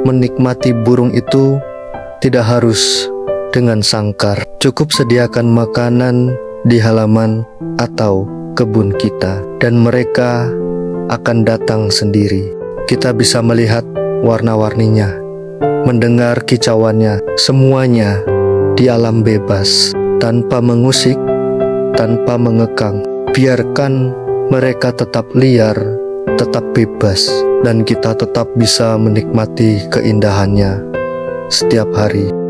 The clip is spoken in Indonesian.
Menikmati burung itu tidak harus dengan sangkar. Cukup sediakan makanan di halaman atau kebun kita, dan mereka akan datang sendiri. Kita bisa melihat warna-warninya, mendengar kicauannya, semuanya di alam bebas, tanpa mengusik, tanpa mengekang. Biarkan mereka tetap liar, tetap bebas, dan kita tetap bisa menikmati keindahannya setiap hari.